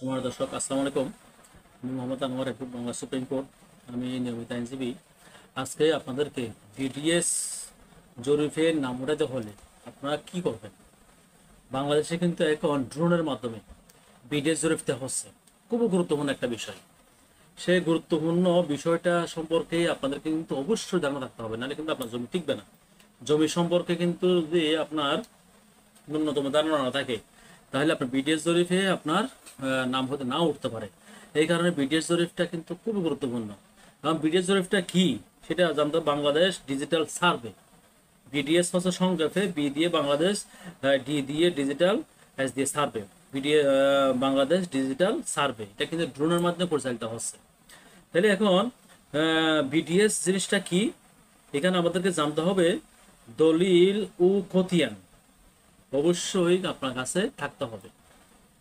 আমার দর্শক আসসালামু আলাইকুম। আমি মোহাম্মদ আনোয়ার হেফুজ, বাংলা সুপ্রিম কোর্ট। আমি নিয়মিত আইনজীবী। আজকে আপনাদেরকে বিডিএস জরিপের নাম উঠাতে হলে আপনারা কি করবেন। বাংলাদেশে কিন্তু এখন ড্রোনের মাধ্যমে বিডিএস জরিপতে হচ্ছে, খুবই গুরুত্বপূর্ণ একটা বিষয়। সেই গুরুত্বপূর্ণ বিষয়টা সম্পর্কে আপনাদেরকে কিন্তু অবশ্যই জানা থাকতে হবে, নাহলে কিন্তু আপনার জমি টিকবে না। জমি সম্পর্কে কিন্তু যদি আপনার ন্যূনতম ধারণা না থাকে, তাহলে আপনার বিডিএস জরিপে আপনার নাম হতে নাও উঠতে পারে। এই কারণে বিডিএস জরিপটা কিন্তু খুবই গুরুত্বপূর্ণ। কারণ বিডিএস জরিপটা কি সেটা জানতে হবে। বাংলাদেশ ডিজিটাল সার্ভে, বিডিএস হচ্ছে সংক্ষেপে, বি দিয়ে বাংলাদেশ, ডি দিয়ে ডিজিটাল, এস দিয়ে সার্ভে। বাংলাদেশ ডিজিটাল সার্ভে, এটা কিন্তু ড্রোনের মাধ্যমে পরিচালিত হচ্ছে। তাহলে এখন বিডিএস জিনিসটা কি, এখানে আমাদেরকে জানতে হবে। দলিল ও খতিয়ান অবশ্যই আপনার কাছে থাকতে হবে।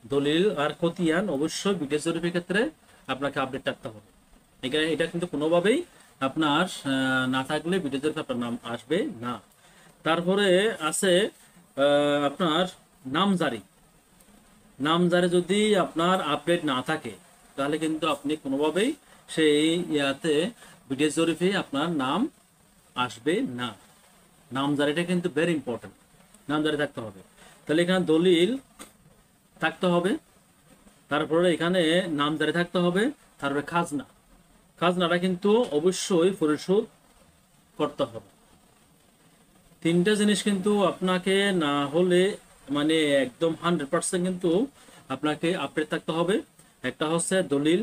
দলিল আর খতিয়ান অবশ্যই বিডিএস জরিপের ক্ষেত্রে আপনাকে আপডেট রাখতে হবে। এখানে এটা কিন্তু কোনোভাবেই আপনার না থাকলে বিডিএস জরিপে আপনার নাম আসবে না। তারপরে আছে আপনার নামজারি। নামজারি যদি আপনার আপডেট না থাকে, তাহলে কিন্তু আপনি কোনোভাবেই সেই ইয়াতে বিডিএস জরিপে আপনার নাম আসবে না। নামজারিটা কিন্তু ভেরি ইম্পর্টেন্ট, নামজারি থাকতে হবে। তাহলে এখানে দলিল থাকতে হবে, তারপরে এখানে নামজারি থাকতে হবে, তারপরে খাজনা। খাজনাটা কিন্তু অবশ্যই পরিশোধ করতে হবে। তিনটা জিনিস কিন্তু আপনাকে না হলে মানে একদম 100% কিন্তু আপনাকে আপডেট থাকতে হবে। একটা হচ্ছে দলিল,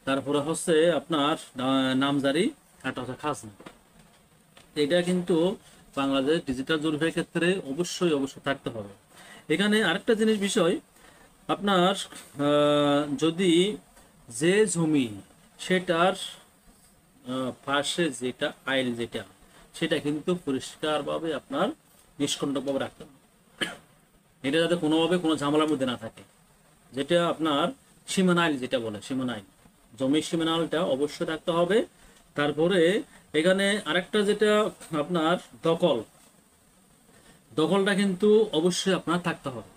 তারপরে হচ্ছে আপনার নামজারি, একটা হচ্ছে খাজনা। এটা কিন্তু বাংলাদেশ ডিজিটাল জরিপের ক্ষেত্রে অবশ্যই অবশ্যই থাকতে হবে। এখানে আরেকটা জিনিস বিষয়, আপনার যদি যে জমি সেটার পাশে যেটা আইল যেটা, সেটা কিন্তু পরিষ্কারভাবে আপনার নিষ্কণ্টকভাবে রাখতে হবে। এটা যাতে কোনোভাবে কোনো ঝামেলার মধ্যে না থাকে। যেটা আপনার সীমানা আইল যেটা বলে, সীমানা আইল, জমির সীমানা আইলটা অবশ্যই থাকতে হবে। তারপরে এখানে আরেকটা যেটা আপনার দখল, দখলটা কিন্তু অবশ্যই আপনার থাকতে হবে।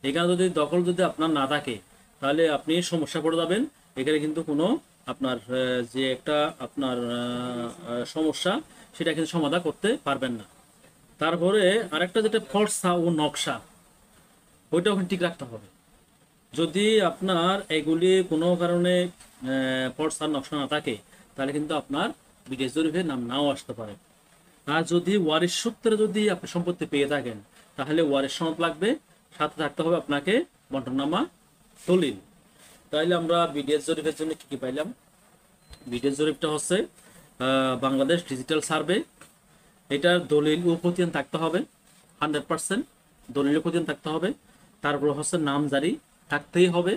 এখানে যদি দখল যদি আপনার না থাকে, তাহলে আপনি সমস্যা পড়ে যাবেন। এখানে কিন্তু কোনো আপনার যে একটা আপনার সমস্যা, সেটা কিন্তু সমাধান করতে পারবেন না। তারপরে আরেকটা যেটা ফর্সা ও নকশা, ওইটাও ঠিক রাখতে হবে। যদি আপনার এগুলি কোনো কারণে ফর্সা নকশা না থাকে, তাহলে কিন্তু আপনার বিদেশ জরিপে নাম নাও আসতে পারে। আর যদি ওয়ারিশ সূত্রে যদি আপনি সম্পত্তি পেয়ে থাকেন, তাহলে ওয়ারিশ সনদ লাগবে, সাথে থাকতে হবে আপনাকে বন্টননামা, দলিল। তাইলে আমরা বিডিএস জরিপের জন্য কি কি পাইলাম। বিডিএস জরিপটা হচ্ছে বাংলাদেশ ডিজিটাল সার্ভে, এটার দলিল ও খতিয়ান থাকতে হবে 100%, দলিল ও খতিয়ান থাকতে হবে। তারপর হচ্ছে নামজারি থাকতেই হবে,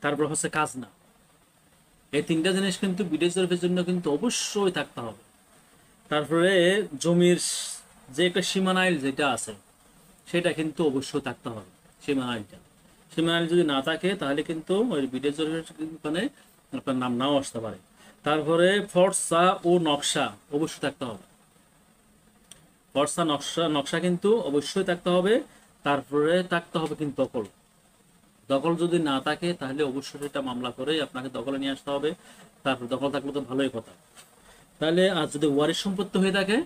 তারপর হচ্ছে খাজনা। এই তিনটা জিনিস কিন্তু বিডিএস জরিপের জন্য কিন্তু অবশ্যই থাকতে হবে। তারপরে জমির যে একটা সীমানা আইল যেটা আছে, সেটা কিন্তু অবশ্যই থাকতে হবে। সীমানা আইলটা, সীমানা আইল যদি না থাকে, তাহলে কিন্তু ওই বিদেশ জরিপের মানে আপনার নাম নাও আসতে পারে। তারপরে ফর্সা ও নকশা অবশ্যই থাকতে হবে। ফর্সা নকশা নকশা কিন্তু অবশ্যই থাকতে হবে। তারপরে থাকতে হবে কিন্তু দখল। দখল যদি না থাকে, তাহলে অবশ্যই সেটা মামলা করে আপনাকে দখলে নিয়ে আসতে হবে। তারপর দখল থাকলে তো ভালোই কথা। তাহলে আর যদি ওয়ারিশ সম্পত্তি হয়ে থাকে,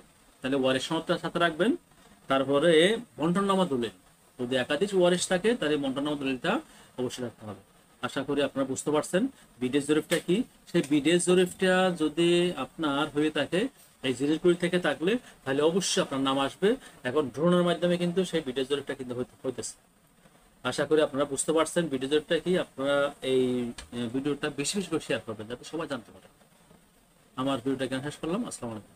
তাহলে ওয়ারিশ সনদটা সাথে রাখবেন। তারপরে বন্টননামা দলিল, যদি একাধিক ওয়ারিশ থাকে, তাহলে বন্টননামা দলিলটা অবশ্যই রাখতে হবে। আশা করি আপনারা বুঝতে পারছেন বিদেশ জরিপটা কি। সেই বিদেশ জরিপটা যদি আপনার হয়ে থাকে, এই জিনিসগুলি থেকে থাকলে, তাহলে অবশ্যই আপনার নাম আসবে। এখন ড্রোনের মাধ্যমে কিন্তু সেই বিদেশ জরিপটা কিন্তু হইতেছে। আশা করি আপনারা বুঝতে পারছেন বিদেশ জরিপটা কি। আপনারা এই ভিডিওটা বেশি বেশি করে শেয়ার করবেন, যাতে সবাই জানতে পারে। আমার ভিডিওটা এখানে শেষ করলাম। আসসালামু আলাইকুম।